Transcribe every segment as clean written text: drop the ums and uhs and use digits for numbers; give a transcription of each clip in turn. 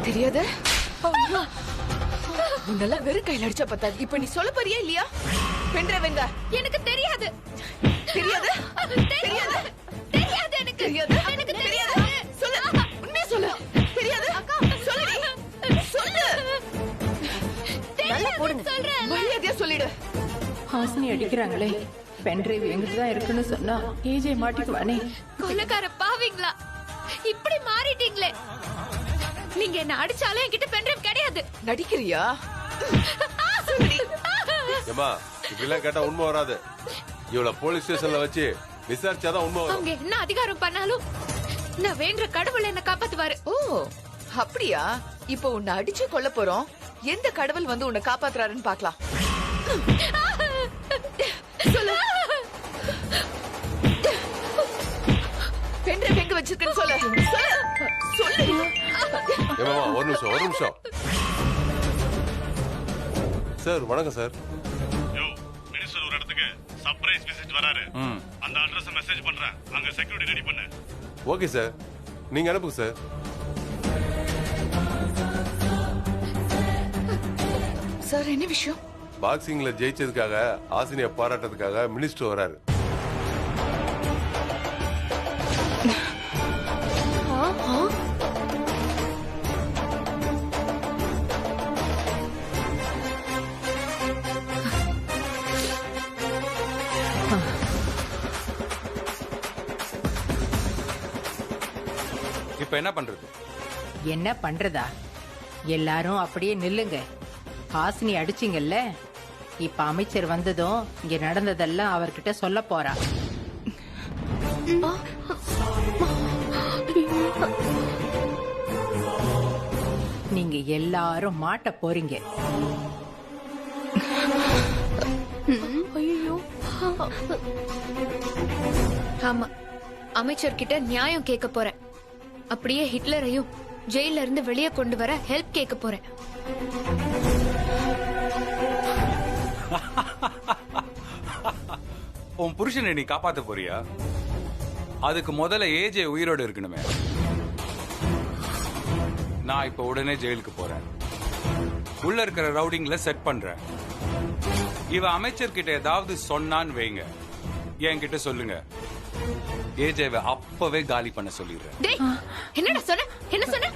தெரியாத முன்னெல்லாம் வெறும் கையில் அடிச்சா பத்தாது. இப்ப நீ சொல்ல போறியா இல்லையா? பெண்றவங்க எனக்கு தெரியாது. தெரியாது தெரியாது தெரியாது எனக்கு. தெரியாது எனக்கு தெரியாது. சொல்லு, உண்மையா சொல்லு. தெரியாது அக்கா, சொல்லு. சொல்லு. நல்லா போடுங்க சொல்றேன். மரியாதையா சொல்லிடு. ஹாசினி அடிக்கிறாங்களே, பென்ட்ரைவ் எங்கிட்ட தான் இருக்குன்னு சொன்னா ஏஜே மாட்டிக்குவானே. கொலைக்கார பாவீங்களா, இப்படி மாறிட்டீங்களே. நீங்க என்ன அடிச்சாலும் என்கிட்ட பென்ட்ரைவ் கிடையாது. நடிக்கிறியா? ஏமா இப்படிலாம் கேட்டா உண்மை வராது. இவ்வளவு போலீஸ் ஸ்டேஷன்ல வச்சு விசாரிச்சாதான் உண்மை வரும். அவங்க என்ன அதிகாரம் பண்ணாலும் நான் வேண்ட கடவுள் என்ன காப்பாத்துவாரு. ஓ அப்படியா? இப்ப உன்னை அடிச்சு கொல்ல போறோம். எந்த கடவுள் வந்து உன்னை காப்பாத்துறாருன்னு பாக்கலாம். சொல்லு. பெண்ட்ரைவ் எங்க வச்சிருக்கேன்னு சொல்லு. சொல்லு. ஏமாமா ஒரு நிமிஷம். சார் வணக்கம் சார். மினிஸ்டர் ஒரு இடத்துக்கு சர்ப்ரைஸ் விசிட் வராரு. அந்த அட்ரஸ் மெசேஜ் பண்றேன். அங்க செக்யூரிட்டி ரெடி பண்ணு. ஓகே சார், நீங்க அனுப்புங்க சார். சார் என்ன விஷயம்? பாக்ஸிங்ல ஜெயிச்சதுக்காக ஆசினியை பாராட்டதுக்காக மினிஸ்டர் வராரு. இப்ப என்ன பண்றது? என்ன பண்றதா? எல்லாரும் அப்படியே நில்லுங்க. ஹாசினி அடிச்சிங்கல்ல, இப்ப அமைச்சர் வந்ததும் இங்க நடந்ததெல்லாம் அவர்கிட்ட சொல்ல போறா. நீங்க எல்லாரும் மாட்ட போறீங்க. ஆமா, அமைச்சர் கிட்ட நியாயம் கேட்க போறேன். அப்படியே ஹிட்லரையும் ஜெயில இருந்து வெளியே கொண்டு வர ஹெல்ப் கேட்க போறேன். உன் புருஷனை நீ காப்பாத்த போறியா? அதுக்கு முதல்ல ஏஜே உயிரோடு இருக்கணுமே. நான் இப்ப உடனே ஜெயிலுக்கு போறேன். உள்ள இருக்கிற ரவுடிங்ல செட் பண்றேன். இவ அமைச்சர் கிட்ட ஏதாவது சொன்னான்னு வைங்க, என்கிட்ட சொல்லுங்க. ஏஜேவை அப்பவே காலி பண்ண சொல்லிடுறேன். என்னடா சொன்ன? என்ன சொன்ன?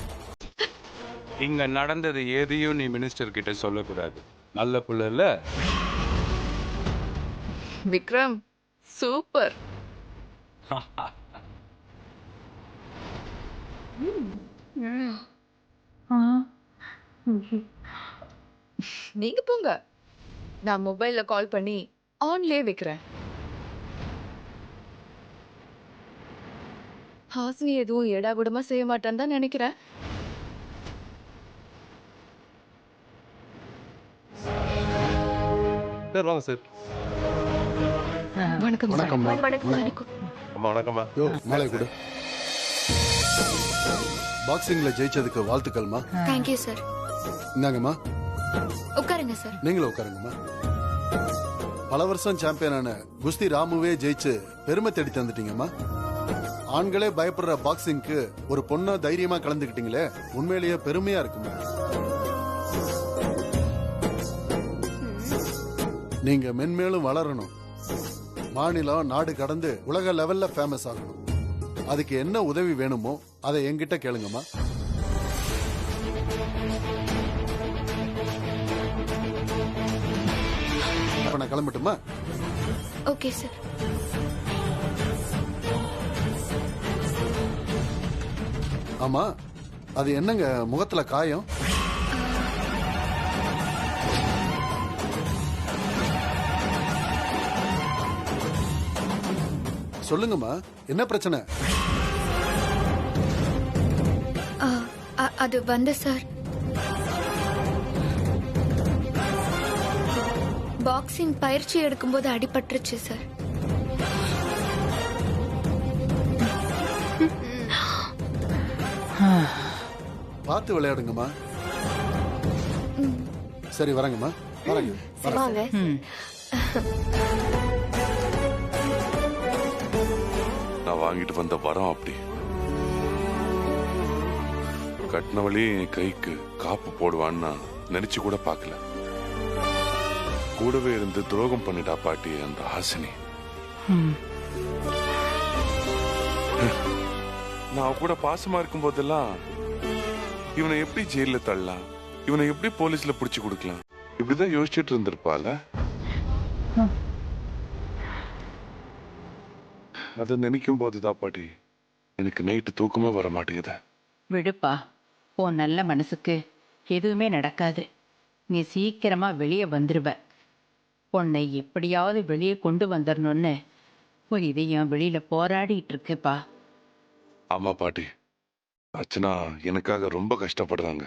இங்க நடந்தது எதையும் நீ மினிஸ்டர் கிட்ட சொல்லக்கூடாது. நல்ல புள்ள இல்ல? விக்ரம் சூப்பர். நீங்க போங்க, நான் மொபைல்ல கால் பண்ணி ஆன்லயே வைக்கிறேன். ஹாசினி எதுவும் ஏடாகுடமா செய்ய மாட்டான்னு தான் நினைக்கிறேன். சார் வாங்க சார். வணக்கம். வணக்கம்மா. அம்மா வணக்கம்மா. யோ மாலை கொடு. பாக்ஸிங்ல ஜெயிச்சதுக்கு வாழ்த்துக்கள்மா. Thank you sir. இந்தாங்கம்மா. உட்காருங்க சார். நீங்களும் உட்காருங்கம்மா. பல வருஷம் சாம்பியனான குஸ்தி ராமுவே ஜெயிச்சு பெருமை தேடி தந்துட்டீங்கம்மா. ஆண்களே பயப்படுற பாக்ஸிங்க்கு ஒரு பொண்ணா தைரியமா கலந்துக்கிட்டீங்களே, உண்மையிலேயே பெருமையா இருக்குமா. நீங்க மென்மேலும் வளரணும். மாநிலம் நாடு கடந்து உலக லெவல்ல ஃபேமஸ் ஆகணும். அதுக்கு என்ன உதவி வேணுமோ அதை என்கிட்ட கேளுங்கம்மா. அப்ப நான் கிளம்பட்டுமா? Okay sir. ஆமா, அது என்னங்க முகத்துல காயம்? சொல்லுங்கம்மா, என்ன பிரச்சனை? அது வந்து சார், பாக்ஸிங் பயிற்சி எடுக்கும்போது அடிபட்டுருச்சு சார். பார்த்து விளையாடுங்கம்மா. சரி வரேங்கம்மா. வரேங்க. வாங்க. நான் வாங்கிட்டு வந்த வரம் அப்படி. கட்டினவளே என் கைக்கு காப்பு போடுவான்னு நான் நினைச்சு கூட பார்க்கல. கூடவே இருந்து துரோகம் பண்ணிட்டா பாட்டி அந்த ஹாசினி. நான் கூட பாசமா இருக்கும் போதெல்லாம் இவனை எப்படி ஜெயில தள்ளலாம், இவனை எப்படி போலீஸ்ல புடிச்சு கொடுக்கலாம், இப்படிதான் யோசிச்சுட்டு இருந்திருப்பால. அதை நினைக்கும் போதுதான் பாட்டி எனக்கு நைட்டு தூக்கமே வர மாட்டேங்குது. விடுப்பா, உன் நல்ல மனசுக்கு எதுவுமே நடக்காது. நீ சீக்கிரமா வெளியே வந்துருவ. உன்னை எப்படியாவது வெளியே கொண்டு வந்துடணும்னு ஒரு இதயம் வெளியில போராடிட்டு இருக்குப்பா. ஆமா பாட்டி, அர்ச்சனா எனக்காக ரொம்ப கஷ்டப்படுறாங்க.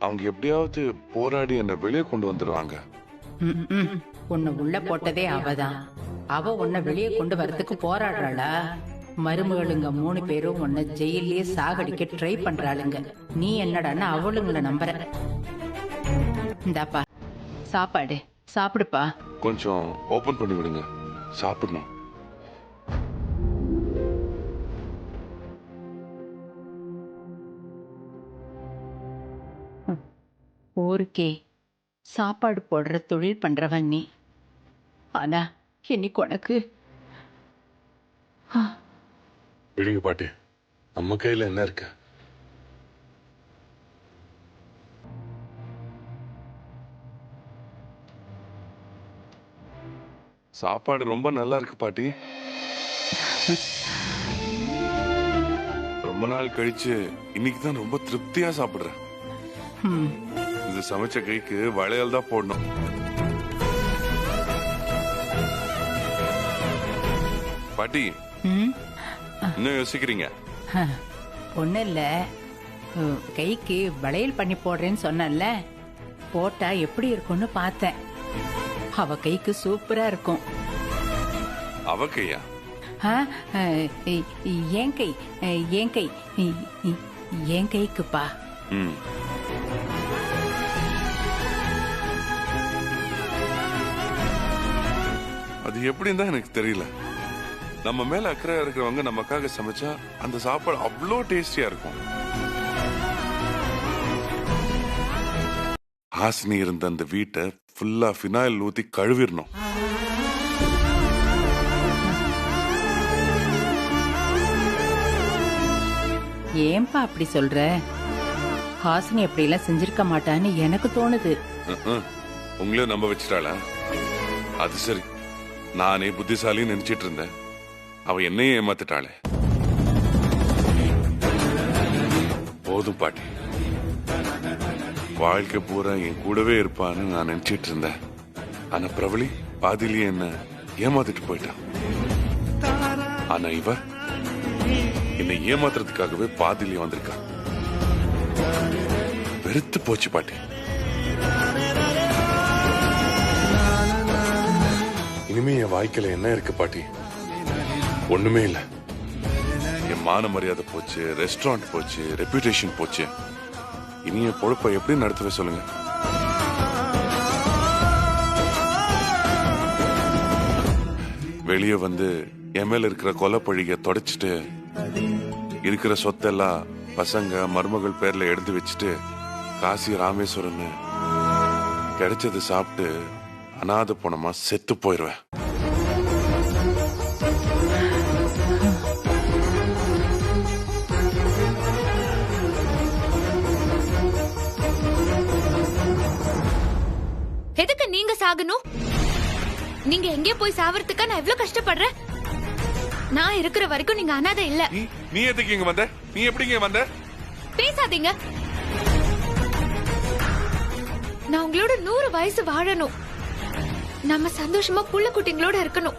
அவங்க எப்படியாவது போராடி என்னை வெளியே கொண்டு வந்துடுவாங்க. உன்னை உள்ள போட்டதே அவதான். அவ உன்னை வெளியே கொண்டு வரதுக்கு போராடுறாளா? மருமகளுங்க 3 பேரும் உன்னை ஜெயிலே சாகடிக்க ட்ரை பண்றாளுங்க. நீ என்னடான்னு அவளுங்களை நம்புற. இந்தாப்பா சாப்பாடு, சாப்பிடுப்பா. கொஞ்சம் ஓபன் பண்ணி விடுங்க, சாப்பிடணும். ஊருக்கே சாப்பாடு போடுற தொழில் பண்றவன் நீ. ஆனா இன்னைக்கு உனக்கு விடுங்க பாட்டி, நம்ம கையில என்ன இருக்கு? சாப்பாடு ரொம்ப நல்லா இருக்கு பாட்டி. ரொம்ப நாள் கழிச்சு இன்னைக்கு தான் ரொம்ப திருப்தியா சாப்பிடுறேன். இது சமைச்ச கைக்கு வளையல் தான் போடணும். பாட்டி இன்னும் யோசிக்கிறீங்க? ஒண்ணு இல்ல, கைக்கு வளையல் பண்ணி போடுறேன்னு சொன்னல, போட்டா எப்படி இருக்கும்னு பார்த்தேன். அவ கைக்கு சூப்பரா இருக்கும். அவ கையா? என் கை, என் கை, என் கைக்குப்பா. அது எப்படின்னு தான் எனக்கு தெரியல. நம்ம மேல அக்கறை இருக்கிறவங்க நமக்காக சமைச்சா அந்த சாப்பாடு அவ்வளோ டேஸ்டியா இருக்கும். ஹாசினி இருந்த அந்த வீட்டை ஃபுல்லா ஃபினாயில் ஊத்தி கழுவிடணும். ஏன்பா அப்படி சொல்ற? ஹாசினி அப்படி எல்லாம் செஞ்சிருக்க மாட்டான்னு எனக்கு தோணுது. உங்களையும் நம்ப வச்சிட்டாளா? அது சரி, நானே புத்திசாலின்னு நினைச்சிட்டு இருந்தேன். அவ என்னையே ஏமாத்திட்டாளே. போதும் பாட்டி, வாழ்க்கை பூரா என் கூடவே இருப்பான்னு நான் நினைச்சிட்டு இருந்தேன். ஆனா பிரபலி பாதிலேயே என்ன ஏமாத்திட்டு போயிட்டான். ஆனா இவ என்னை ஏமாத்துறதுக்காகவே பாதிலேயே வந்திருக்கா. வெறுத்து போச்சு பாட்டி. இனிமே என் வாழ்க்கையில என்ன இருக்கு பாட்டி? ஒண்ணுமே இல்ல. என் மான மரியாதை போச்சு, ரெஸ்டாரண்ட் போச்சு, ரெப்யூட்டேஷன் போச்சு. இனி என் பொழப்பை எப்படி நடத்துவே சொல்லுங்க? வெளியே வந்து என் மேல இருக்கிற கொலைப்பழிக தொடச்சிட்டு இருக்கிற சொத்தெல்லாம் பசங்க மருமகள் பேர்ல எடுத்து வச்சுட்டு காசி ராமேஸ்வரன் கிடைச்சது சாப்பிட்டு அனாதை போனமா செத்து போயிருவேன். எதுக்கு நீங்க சாகணும்? நீங்க எங்கே போய் சாவறதுக்கா நான் எவ்வளவு கஷ்டப்படுறேன். நான் இருக்கிற வரைக்கும் நீங்க அனாதை இல்ல. நீ எதுக்கு இங்க வந்த? நீ எப்படி இங்க வந்த? பேசாதீங்க. நான் உங்களோட 100 வயசு வாழணும். நம்ம சந்தோஷமா புள்ள குட்டிங்களோட இருக்கணும்.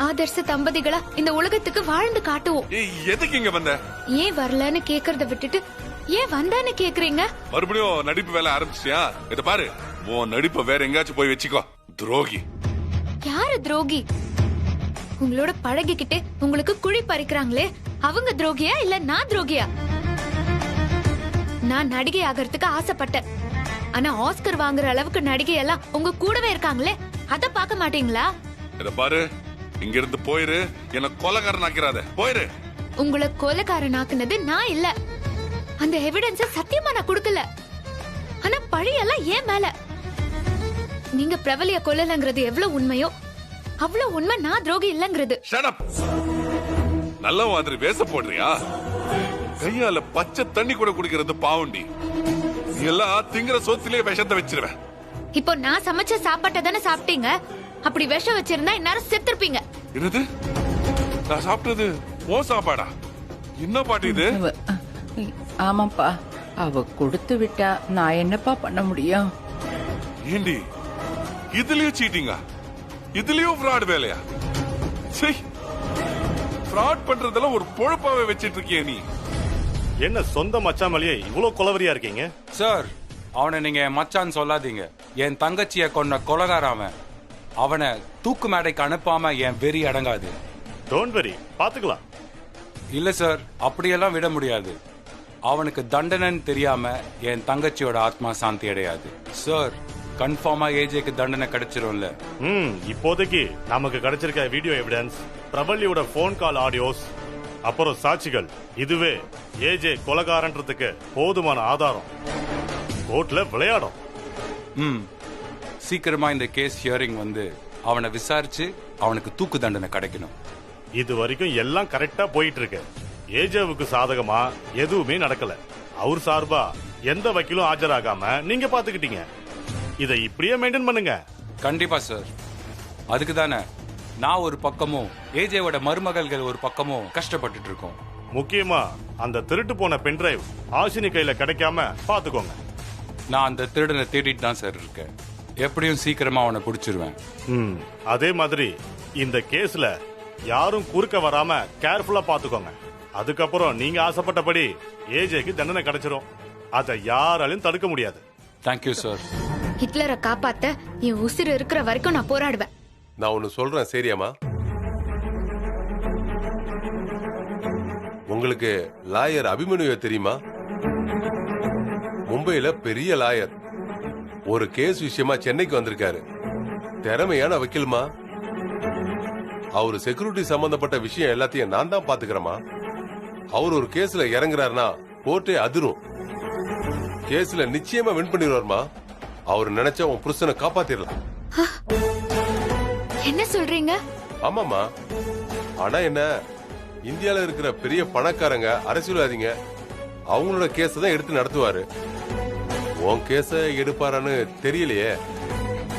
ஆதர்ச தம்பதிகளா இந்த உலகத்துக்கு வாழ்ந்து காட்டுவோம். எதுக்கு இங்க வந்த? ஏன் வரலன்னு கேக்குறத விட்டுட்டு ஏன் வந்தான்னு கேக்குறீங்க? மறுபடியும் நடிப்பு வேலை ஆரம்பிச்சியா? இத பாரு, உன் நடிப்பை வேற எங்கேயாச்சும் போய் வச்சுக்கோ. துரோகி. யாரு துரோகி? உங்களோட பழகிக்கிட்டு உங்களுக்கு குழி பறிக்கிறாங்களே, அவங்க துரோகியா இல்ல நான் துரோகியா? நான் நடிகை ஆகிறதுக்கு ஆசைப்பட்டேன். ஆனா ஆஸ்கர் வாங்குற அளவுக்கு நடிகை எல்லாம் உங்க கூடவே இருக்காங்களே, அத பாக்க மாட்டீங்களா? இத பாரு, இங்க இருந்து போயிரு. என்ன கொலைகாரன் ஆக்கிறாத. போயிரு. உங்களை கொலைகாரன் ஆக்குனது நான் இல்ல, அந்த எவிடன்ஸ சத்தியமா நான் கொடுக்கல. ஆனா பழியெல்லாம் ஏன் மேல. நீங்க பிரபலிய கொல்லலங்கிறது எவ்வளவு உண்மையோ அவ்வளவு உண்மை நான் துரோகி இல்லங்கிறது. Shut up. நல்ல மாதிரி வேஷ போடுறியா? கையால பச்சை தண்ணி கூட குடிக்கிறது பாவண்டி. நீ எல்லாம் திங்கிற சோத்திலே விஷத்தை வச்சிருவேன். இப்போ நான் சமைச்ச சாப்பாட்டை தானே சாப்பிட்டீங்க. அப்படி விஷம் வச்சிருந்தா இந்நேரம் செத்துருப்பீங்க. என்னது? நான் சாப்பிட்டது ஓ சாப்பாடா? என்ன பாட்டு இது? ஆமாப்பா, அவ கொடுத்து விட்டா நான் என்னப்பா பண்ண முடியும்? ஏண்டி இதுலயும் சீட்டிங்கா? இதுலயும் ஃப்ராட் வேலையா? சரி, ஃப்ராட் பண்றதெல்லாம் ஒரு பொழப்பாவே வச்சிட்டு இருக்கிய நீ. என்ன சொந்த மச்சாமலியே இவ்வளவு கொலவரியா இருக்கீங்க? சார், அவனை நீங்க என் மச்சான் சொல்லாதீங்க. என் தங்கச்சிய கொன்ன கொலகார அவன். அவனை தூக்கு மேடைக்கு அனுப்பாம என் வெறி அடங்காது. டோன்ட் வெரி, பாத்துக்கலாம். இல்ல சார், அப்படியெல்லாம் விட முடியாது. அவனுக்கு தண்டனைன்னு தெரியாம என் தங்கச்சியோட ஆத்மா சாந்தி அடையாது. சார், கன்ஃபார்மா ஏஜேக்கு தண்டனை கிடைச்சிரும்ல? இப்போதைக்கு நமக்கு கிடைச்சிருக்க வீடியோ எவிடன்ஸ், பிரபல்யோட போன் கால் ஆடியோஸ், அப்புறம் சாட்சிகள், இதுவே ஏஜே கொலைகாரன்றதுக்கு போதுமான ஆதாரம். கோர்ட்ல விளையாடும். சீக்கிரமா இந்த கேஸ் ஹியரிங் வந்து அவனை விசாரிச்சு அவனுக்கு தூக்கு தண்டனை கிடைக்கணும். இது வரைக்கும் எல்லாம் கரெக்டா போயிட்டு இருக்கு. ஏஜேவுக்கு சாதகமா எதுவுமே நடக்கல. அவர் சார்பா எந்த வக்கீலும் ஆஜராகாம நீங்க பாத்துக்கிட்டீங்க. இதை இப்படியே மெயின்டைன் பண்ணுங்க. கண்டிப்பா சார். அதுக்கு தானே நான் ஒரு பக்கமும் ஏஜேவோட மருமகள்கள் ஒரு பக்கமும் கஷ்டப்பட்டுட்டு இருக்கோம். முக்கியமா அந்த திருட்டு போன பென்டிரைவ் ஆஷினி கையில கிடைக்காம பாத்துக்கோங்க. நான் அந்த திருடனை தேடிட்டு தான் சார் இருக்கேன். எப்படியும் சீக்கிரமா அவனை பிடிச்சிருவேன். அதே மாதிரி இந்த கேஸ்ல யாரும் குறுக்க வராம கேர்ஃபுல்லா பாத்துக்கோங்க. அதுக்கப்புறம் நீங்க ஆசைப்பட்டபடி ஏஜேக்கு தண்டனை கிடைச்சிரும். அதை யாராலையும் தடுக்க முடியாது. Thank you sir. ஹிட்லரை காப்பாத்த என் உசிறு இருக்கிற வரைக்கும் நான் போராடுவேன். நான் ஒன்னு சொல்றேன், சரியாமா? உங்களுக்கு லாயர் அபிமன்யுவை தெரியுமா? மும்பையில பெரிய லாயர். ஒரு கேஸ் விஷயமா சென்னைக்கு வந்திருக்காரு. திறமையான வக்கீல்மா. அவரு செக்யூரிட்டி சம்பந்தப்பட்ட விஷயம் எல்லாத்தையும் நான் தான் பாத்துக்கிறேமா. அவர் ஒரு கேஸ்ல இறங்குறாருன்னா கோர்ட்டே அதிரும். கேஸ்ல நிச்சயமா வின் பண்ணிடுவார்மா. அவர் நினைச்சா உன் புருஷனை காப்பாத்திரலாம். என்ன சொல்றீங்க? ஆமாமா. ஆனா என்ன, இந்தியால இருக்கிற பெரிய பணக்காரங்க, அரசியல்வாதிங்க அவங்களோட கேஸ் தான் எடுத்து நடத்துவாரு. உன் கேஸ எடுப்பாரான்னு தெரியலையே.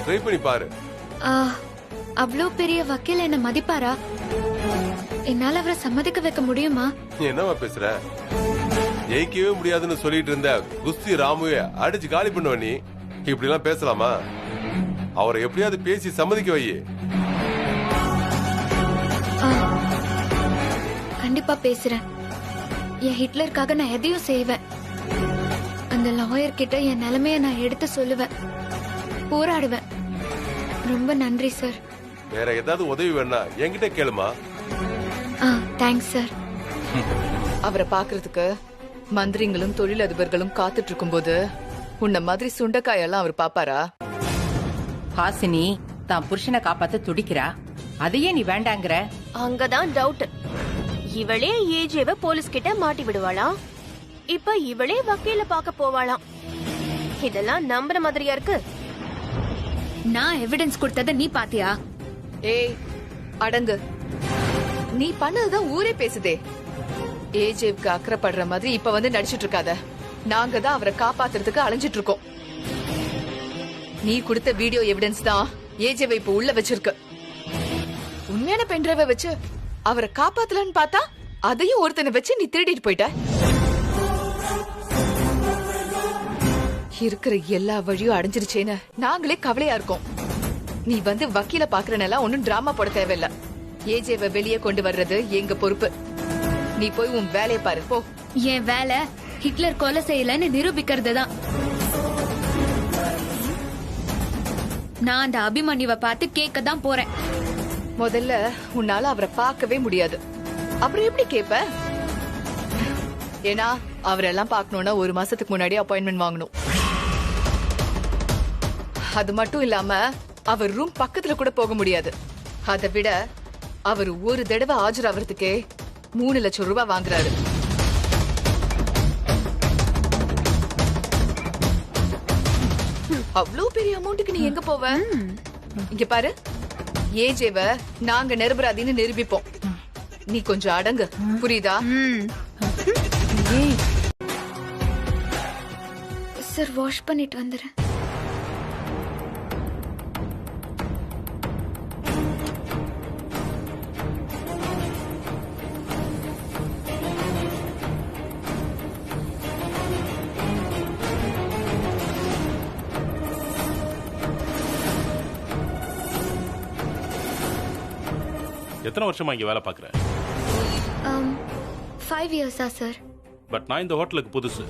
ட்ரை பண்ணி பாரு. அவ்வளவு பெரிய வக்கீல் என்ன மதிப்பாரா? என்னால அவரை சம்மதிக்க வைக்க முடியுமா? என்னவா பேசுற? ஜெயிக்கவே முடியாதுன்னு சொல்லிட்டு இருந்த குஸ்தி ராமுவே அடிச்சு காலி பண்ணுவ நீ. இப்படி எல்லாம் பேசலாமா? அவரை எப்படியாவது பேசி சம்மதிக்க வை. கண்டிப்பா பேசுறேன். என் ஹிட்லருக்காக நான் எதையும் செய்வேன். அந்த லாயர் கிட்ட என் நிலைமைய நான் எடுத்து சொல்லுவேன். போராடுவேன். ரொம்ப நன்றி சார். வேற ஏதாவது உதவி வேணா என்கிட்ட கேளுமா. Thanks sir. அவரை பாக்குறதுக்கு மந்திரிங்களும் தொழிலதிபர்களும் காத்துட்டு இருக்கும் போது உன்ன மாதிரி சுண்டைக்காயெல்லாம் அவர் பாப்பாரா? ஹாசினி தான் புருஷனை காப்பாத்த துடிக்கிறா. அதையே நீ வேண்டாங்கிற? அங்கதான் டவுட். இவளே ஏஜேவ போலீஸ் கிட்ட மாட்டி விடுவாளாம். இப்ப இவளே வக்கீல பார்க்க போவாளாம். இதெல்லாம் நம்புற மாதிரியா இருக்கு? நான் எவிடன்ஸ் கொடுத்தத நீ பாத்தியா? ஏய் அடங்கு. நீ பண்ணதுதான் ஊரே பேசுதே. ஏஜேவுக்கு அக்கறைப்படுற மாதிரி இப்ப வந்து நடிச்சிட்டு இருக்காத. நாங்க தான் அவரை காப்பாத்துறதுக்கு அலைஞ்சிட்டு இருக்கோம். நீ கொடுத்த வீடியோ எவிடன்ஸ் தான் ஏஜேவை இப்ப உள்ள வச்சிருக்கு. உண்மையான பென்டிரைவை வச்சு அவரை காப்பாத்தலான்னு பார்த்தா அதையும் ஒருத்தனை வச்சு நீ திருடிட்டு போயிட்ட. இருக்கிற எல்லா வழியும் அடைஞ்சிருச்சேன்னு நாங்களே கவலையா இருக்கோம். நீ வந்து வக்கீல பாக்குறனால ஒன்னும் டிராமா போட தேவையில்ல. ஏஜேவை வெளியே கொண்டு வர்றது எங்க பொறுப்பு. நீ போய் உன் வேலையை பாரு போ. என் வேலை ஹிட்லர் கொலை செய்யலன்னு நிரூபிக்கிறது தான். நான் அந்த அபிமன்யுவை பார்த்து கேட்க தான் போறேன். முதல்ல உன்னால அவரை பார்க்கவே முடியாது. அப்புறம் எப்படி கேப்ப? ஏன்னா அவரெல்லாம் பார்க்கணும்னா 1 மாசத்துக்கு முன்னாடி அப்பாயின்மெண்ட் வாங்கணும். அது மட்டும் இல்லாம அவர் ரூம் பக்கத்துல கூட போக முடியாது. அதை விட அவர் ஒரு தடவை ஆஜராகிறதுக்கே 3 லட்சம் ரூபாய் வாங்குறாரு. அவ்வளவு பெரிய அமௌண்ட்டுக்கு நீ எங்க போவ? இங்க பாரு, ஏஜேவ நாங்க நிரபராதின்னு நிரூபிப்போம். நீ கொஞ்சம் அடங்கு, புரியுதா? சார் வாஷ் பண்ணிட்டு வந்துடுறேன். எத்தனை வருஷமா இங்க வேலை பார்க்குற? 5 இயர்ஸா சார்? பட் நான் இந்த ஹோட்டலுக்கு புதுசு.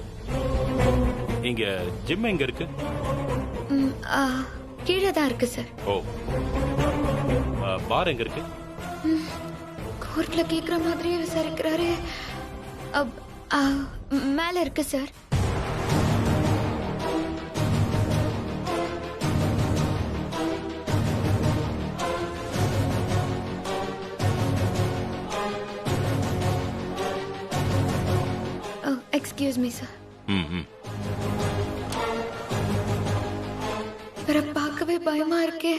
இங்க ஜிம் எங்க இருக்கு? கீழே தான் இருக்கு சார். ஓ, பார் எங்க இருக்கு? கோர்ட்ல கேக்குற மாதிரியே விசாரிக்கிறாரு. மேல இருக்கு சார். Excuse me sir. வேற பார்க்கவே பயமா இருக்கே.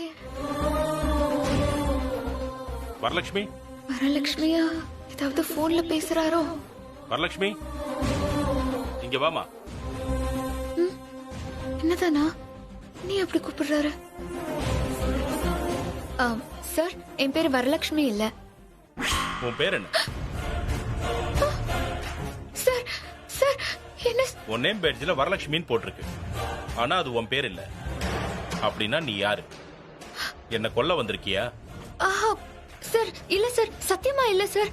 வரலட்சுமி, வரலட்சுமியா? ஏதாவது போன்ல பேசுறாரோ? வரலட்சுமி, இங்க வாமா. என்னதானா நீ அப்படி கூப்பிடுறாரு? சார், என் பேரு வரலட்சுமி இல்ல. உன் பேர் என்ன? சார் சார் என்ன? உன் நேம் பேட்ஜ்ல வரலட்சுமின்னு போட்டிருக்கு. ஆனா அது உன் பேர் இல்ல. அப்படின்னா நீ யாரு? என்ன கொல்ல வந்திருக்கியா? சார் இல்ல சார், சத்தியமா இல்ல சார்.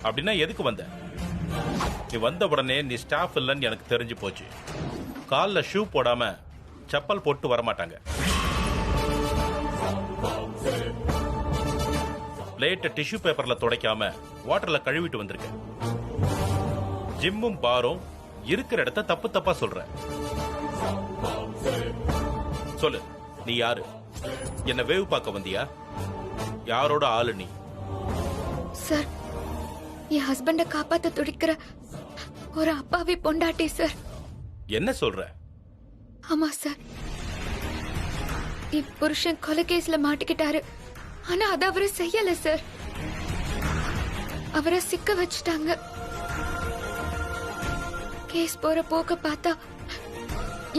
அப்படின்னா எதுக்கு வந்த? நீ வந்த உடனே நீ ஸ்டாஃப் இல்லன்னு எனக்கு தெரிஞ்சு போச்சு. கால்ல ஷூ போடாம செப்பல் போட்டு வரமாட்டாங்க. பிளேட்டை டிஷ்யூ பேப்பர்ல துடைக்காம வாட்டர்ல கழுவிட்டு வந்திருக்க. ஜிம்மும் பாரும் இருக்கிற இடத்த தப்பு தப்பா சொல்ற. சொல்லு, நீ யாரு? என்ன வேவு பார்க்க வந்தியா? யாரோட ஆளு நீ? சார், என் ஹஸ்பண்ட காப்பாத்த துடிக்கிற ஒரு அப்பாவி பொண்டாட்டி சார். என்ன சொல்ற? ஆமா சார், என் புருஷன் கொலை கேஸ்ல மாட்டிக்கிட்டாரு. ஆனா அது அவரை செய்யல சார். அவரை சிக்க வச்சுட்டாங்க. கேஸ் போற போக்க பார்த்தா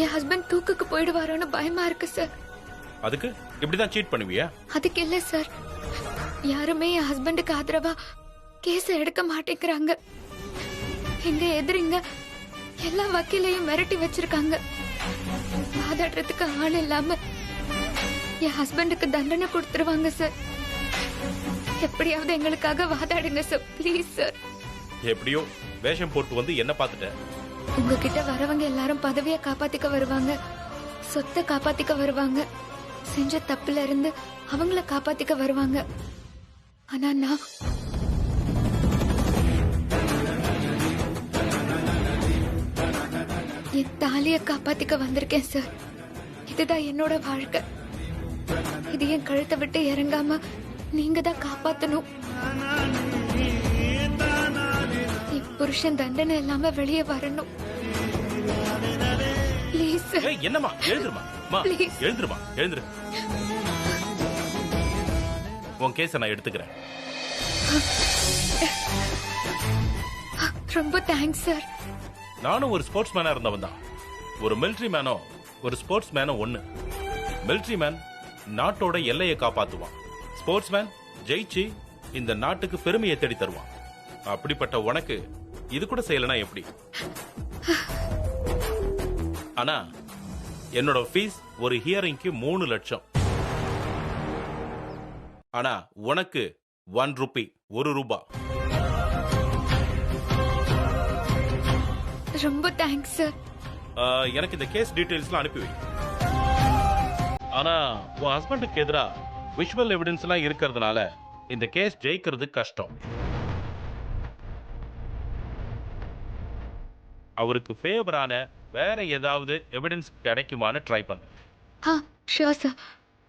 என் ஹஸ்பண்ட் தூக்குக்கு போயிடுவாரோன்னு பயமா இருக்கு சார். அதுக்கு இப்படிதான் சீட் பண்ணுவியா? அதுக்கு இல்ல சார், யாருமே என் ஹஸ்பண்டுக்கு ஆதரவா கேஸ் எடுக்க மாட்டேங்கிறாங்க. எங்க எதிரிங்க எல்லா வக்கீலையும் மிரட்டி வச்சிருக்காங்க. வாதாடுறதுக்கு ஆள் இல்லாம என் ஹஸ்பண்டுக்கு தண்டனை கொடுத்துருவாங்க சார். எப்படியாவது எங்களுக்காக வாதாடுங்க சார், ப்ளீஸ் சார். எப்படியோ வேஷம் போட்டு வந்து என்ன பார்த்துட்ட? உங்ககிட்ட வரவங்க எல்லாரும் பதவியை காப்பாத்திக்க வருவாங்க, சொத்தை காப்பாத்திக்க வருவாங்க, செஞ்ச தப்புல இருந்து அவங்கள காப்பாத்திக்க வருவாங்க. ஆனா நான் என் தாலிய காப்பாத்திக்க வந்திருக்கேன் சார். இதுதான் என்னோட வாழ்க்கை. இது என் கழுத்தை விட்டு இறங்காம நீங்க தான் காப்பாத்தணும். என் புருஷன் தண்டனை இல்லாம வெளியே வரணும். Please sir. என்னம்மா, எழுந்துருமா. Please. எழுந்துருமா, எழுந்துரு. உன் கேஸ நான் எடுத்துக்கிறேன். ரொம்ப தேங்க்ஸ் சார். நானும் ஒரு ஸ்போர்ட்ஸ் மேனா இருந்தவன் தான். ஒரு மிலிட்டரி மேனோ ஒரு ஸ்போர்ட்ஸ் மேனோ ஒண்ணு. மிலிட்டரி மேன் நாட்டோட எல்லையை காப்பாத்துவான். ஸ்போர்ட்ஸ் மேன் ஜெயிச்சு இந்த நாட்டுக்கு பெருமையை தேடி தருவான். அப்படிப்பட்ட உனக்கு இது கூட செய்யலனா எப்படி? ஆனா என்னோட ஃபீஸ் ஒரு ஹியரிங்க்கு 3 லட்சம். ஆனா உனக்கு 1 ரூபி, 1 ரூபா. ரொம்ப தேங்க்ஸ் சார். எனக்கு இந்த கேஸ் டீடைல்ஸ்லாம் அனுப்பி வை. ஆனா உன் ஹஸ்பண்டுக்கு எதிரா விஷுவல் எவிடன்ஸ் எல்லாம் இருக்கிறதுனால இந்த கேஸ் ஜெயிக்கிறது கஷ்டம். அவருக்கு ஃபேவரான வேற ஏதாவது எவிடன்ஸ் கிடைக்குமான்னு ட்ரை பண்ணு. ஷூர் சார்,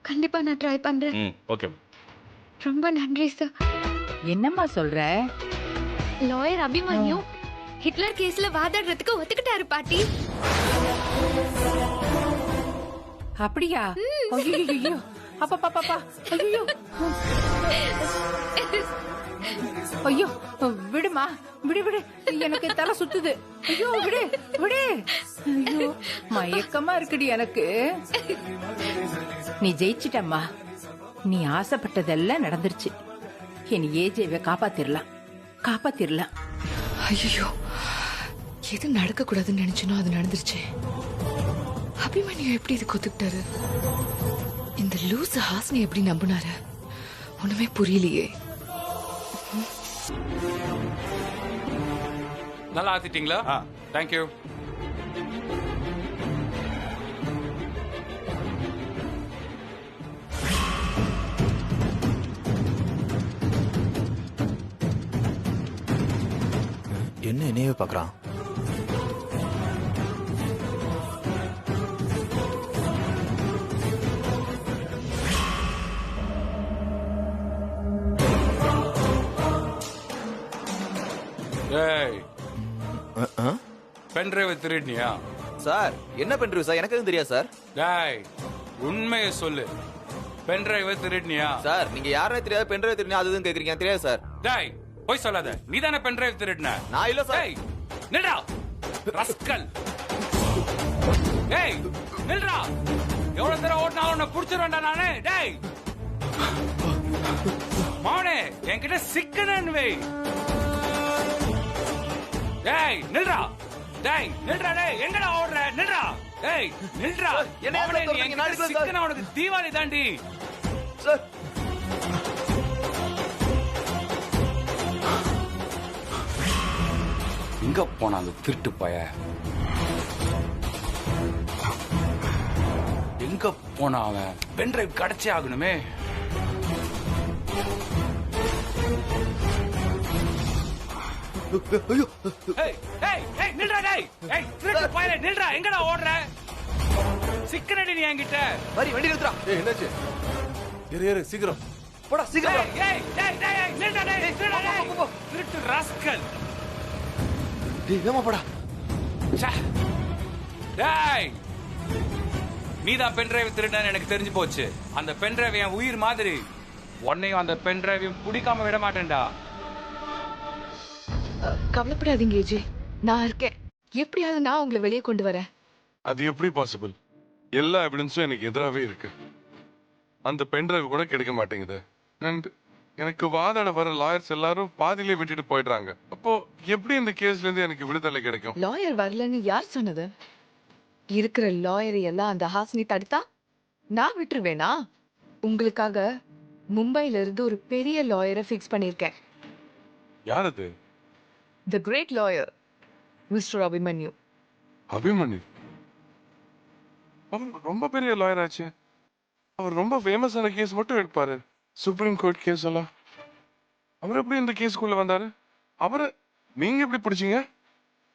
கண்டிப்பா நான் ட்ரை பண்றேன். ஓகே. ரொம்ப நன்றி சார். என்னம்மா சொல்ற? லாயர் அபிமன்யு ஹிட்லர் கேஸ்ல வாதாடுறதுக்கு ஒத்துக்கிட்டாரு பாட்டி. அப்படியா? ஐயோ அப்பா ஐயோ ஐயோ விடுமா, விடு எனக்கு தலை சுத்துது. ஐயோ விடு விடு. ஐயோ மயக்கமா இருக்குடி எனக்கு. நீ ஜெயிச்சிட்டம்மா. நீ ஆசைப்பட்டதெல்லாம் நடந்துருச்சு. இனி ஏஜேவை காப்பாத்திரலாம். ஐயோ, எது நடக்க கூடாதுன்னு நினைச்சனோ அது நடந்துருச்சு. அபிமன்யு எப்படி இது கொத்துக்கிட்டாரு? இந்த லூஸ் ஹாஸ்னி எப்படி நம்பினாரு? ஒண்ணுமே புரியலையே. நல்லா ஆத்திட்டீங்களா? தேங்க்யூ. என்ன என்னையவே பாக்குறான்? பென்டிரைவ் திருடினியா? சார் என்ன பென்ட்ரைவ் சார்? எனக்கு எதுவும் தெரியாது சார். டேய், உண்மையை சொல்லு. பென்டிரைவ் திருடினியா? சார் நீங்க யாருனே தெரியாது, பென்ட்ரைவ் திருடினா அதுவும் கேக்குறீங்க. தெரியாது சார். டேய், போய் சொல்லாத. நீதானே பென்டிரைவ் திருடின? நான் இல்ல சார். டேய், நில்றா ரஸ்கல். டேய், நில்றா. எவ்வளவு தடவை ஓட்டினா உன்னை புடிச்சிருவேன்டா நானே. டேய் மாவனே, என்கிட்ட சிக்கனன்னு வை. டேய் நில்றா. டேய் நில்றா. டேய் எங்கடா ஓடுற? நில்றா. டேய் நில்றா. மாவனே, நீ என்கிட்ட சிக்கன உனக்கு தீபாவளி தாண்டி. சார் எங்க போன அந்த திருட்டு பய? எங்க போன அவன்? பென்டிரைவ் கிடைச்சே ஆகணுமே. நில்றா. டேய் திருட்டு பய, நில்றா. எங்கடா ஓடுற? சிக்கனடி நீ என்கிட்ட. வரி வண்டி நிறுத்துறா. என்னாச்சு? ஏறு சீக்கிரம் போடா சீக்கிரம். நில்றா. திருட்டு ராஸ்கல். ஏமா போடா. டேய், நீதான் பென்டிரைவ் திருடன்னு எனக்கு தெரிஞ்சு போச்சு. அந்த பென்டிரைவ் என் உயிர் மாதிரி. உன்னையும் அந்த பென்டிரைவையும் பிடிக்காம விட மாட்டேன்டா. கவலைப்படாதீங்க ஏஜே, நான் இருக்கேன். எப்படியாவது நான் உங்களை வெளியே கொண்டு வரேன். அது எப்படி பாசிபிள்? எல்லா எவிடன்ஸும் எனக்கு எதிராகவே இருக்கு. அந்த பென்டிரைவ் கூட கிடைக்க மாட்டேங்குது. எனக்கு வாதாட வர லாயர்ஸ் எல்லாரும் பாதியிலே விட்டுட்டு போயிடுறாங்க. அப்போ எப்படி இந்த கேஸ்ல இருந்து எனக்கு விடுதலை கிடைக்கும்? லாயர் வரலன்னு யார் சொன்னது? இருக்கிற லாயரை எல்லாம் அந்த ஹாஸ்னி தடுத்தா நான் விட்டுருவேனா? உங்களுக்காக மும்பைல இருந்து ஒரு பெரிய லாயரை ஃபிக்ஸ் பண்ணிருக்கேன். யார் அது? The great lawyer mister Abhimanyu. Abhimanyu ரொம்ப பெரிய லாயர் ஆச்சு. அவர் ரொம்ப ஃபேமஸான கேஸ் மட்டும் எடுப்பாரு. சுப்ரீம் கோர்ட் கேஸ் எல்லாம். அவர் எப்படி இந்த கேஸ்க்குள்ள வந்தாரு? அவரை நீங்க எப்படி பிடிச்சீங்க?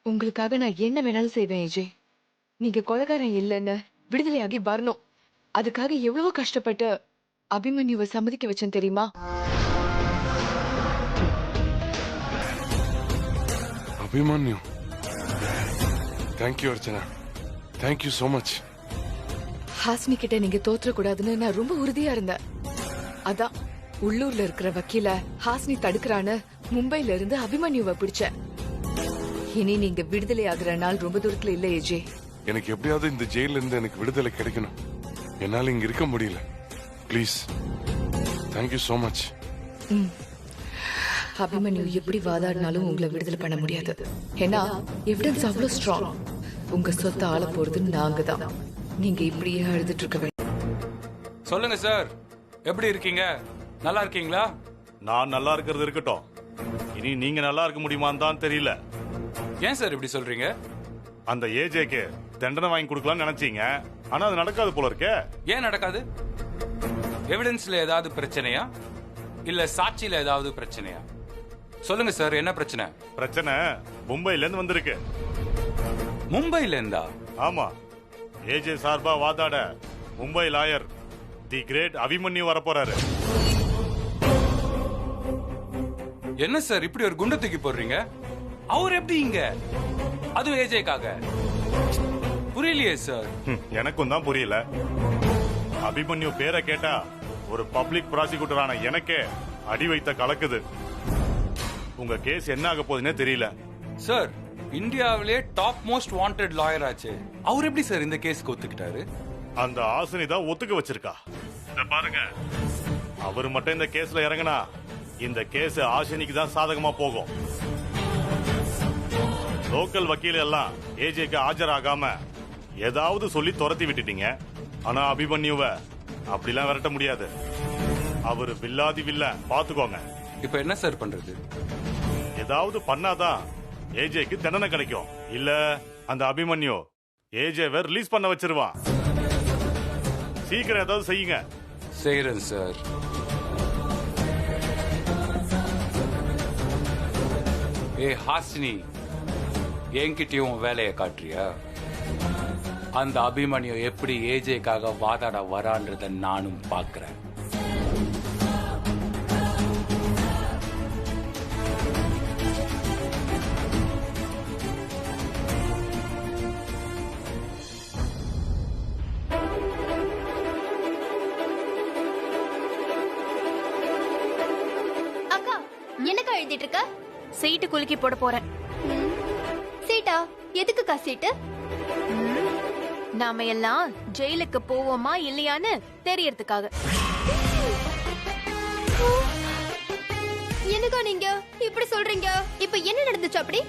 உங்களுக்காக நான் என்ன வேணாலும் செய்வேன் ஏஜே. நீங்க கொலைகாரன் இல்லைன்னு விடுதலையாகி வரணும். அதுக்காக எவ்வளவோ கஷ்டப்பட்டு அபிமன்யுவை சம்மதிக்க வச்சேன் தெரியுமா? Abhimanyu, thank you Archana. Thank you so much. Hasni கிட்ட நீங்க தோற்றக்கூடாதுன்னு நான் ரொம்ப உறுதியா இருந்தேன். அதான் உள்ளூர்ல இருக்கிற வக்கீல ஹாஸ்னி தடுக்கிறான்னு மும்பைல இருந்து அபிமன்யுவை பிடிச்சேன். இனி நீங்க விடுதலை ஆகுற நாள் ரொம்ப தூரத்துல இல்ல ஏஜே. எனக்கு எப்படியாவது இந்த ஜெயில இருந்து எனக்கு விடுதலை கிடைக்கணும். என்னால இங்க இருக்க முடியல. Please, thank you so much. Abhimanyu எப்படி வாதாடினாலும் உங்களை விடுதலை பண்ண முடியாது. ஏன்னா எவிடன்ஸ் அவ்வளவு ஸ்ட்ராங். உங்க சொத்தை ஆள போறது நாங்க தான். நீங்க இப்படியே அழுதுட்டு இருக்க வேண்டாம். சொல்லுங்க சார், எப்படி இருக்கீங்க? நல்லா இருக்கீங்களா? நான் நல்லா இருக்கிறது இருக்கட்டும். இனி நீங்க நல்லா இருக்க முடியுமான்னு தான் தெரியல. ஏன் சார் இப்படி சொல்றீங்க? அந்த ஏஜேக்கு தண்டனை வாங்கி கொடுக்கலாம்னு நினைச்சீங்க. ஆனா அது நடக்காது போல இருக்கே. ஏன் நடக்காது? எவிடன்ஸ்ல ஏதாவது பிரச்சனையா இல்ல சாட்சியில ஏதாவது பிரச்சனையா? சொல்லுங்க சார், என்ன பிரச்சனை? பிரச்சனை மும்பைல இருந்து வந்திருக்கு. மும்பைல இருந்தா? ஆமா, ஏஜே சார்பா வாதாட மும்பை லாயர் தி கிரேட் அபிமன்யு வர போறாரு. என்ன சார் இப்படி ஒரு குண்டை தூக்கி போடுறீங்க? அவர் எப்படி இங்க? அதுவும் ஏஜேக்காக? புரியலையே சார். எனக்கும் தான் புரியல. அபிமன்யு பேரை கேட்டா ஒரு பப்ளிக் ப்ராசிக்யூட்டரான எனக்கே அடி வைத்த கலக்குது. உங்க கேஸ் என்ன ஆக போகுதுன்னே தெரியல. சார், இந்தியாவிலே டாப் மோஸ்ட் வாண்டட் லாயர் ஆச்சு. அவர் எப்படி சார் இந்த கேஸ்க்கு ஒத்துக்கிட்டாரு? அந்த ஆசினி தான் ஒத்துக்க வச்சிருக்கா. இத பாருங்க, அவர் மட்டும் இந்த கேஸ்ல இறங்கினா இந்த கேஸ் ஆசினிக்கு தான் சாதகமா போகும். லோக்கல் வக்கீல் எல்லாம் ஏஜேக்கு ஆஜராகாம ஏதாவது சொல்லி துரத்தி விட்டுட்டீங்க. ஆனா அபிமன்யுவ அப்படிலாம் விரட்ட முடியாது. அவர் வில்லாதி வில்ல பாத்துக்கோங்க. இப்ப என்ன சார் பண்றது? ஏதாவது பண்ணாதான் ஏஜேக்கு தண்டனை கிடைக்கும். இல்ல அந்த அபிமன்யு ஏஜேவை ரிலீஸ் பண்ண வச்சிருவான். சீக்கிரம் ஏதாவது செய்யுங்க. செய்யறேன் சார். ஏ ஹாசினி, என்கிட்டயும் வேலையை காட்டுறியா? அந்த அபிமன்யு எப்படி ஏஜேக்காக வாதாட வரான்றத நானும் பாக்குறேன். அக்கா என்னக்கா எழுதிட்டு இருக்க? சீட்டு குலுக்கி போட போறேன். சீட்டா? எதுக்குக்கா சீட்டு? நாம எல்லாம் ஜெயிலுக்கு போவோமா இல்லையான்னு தெரியறதுக்காக. என்னக்கா நீங்க இப்படி சொல்றீங்க? இப்ப என்ன நடந்துச்சு அப்படி?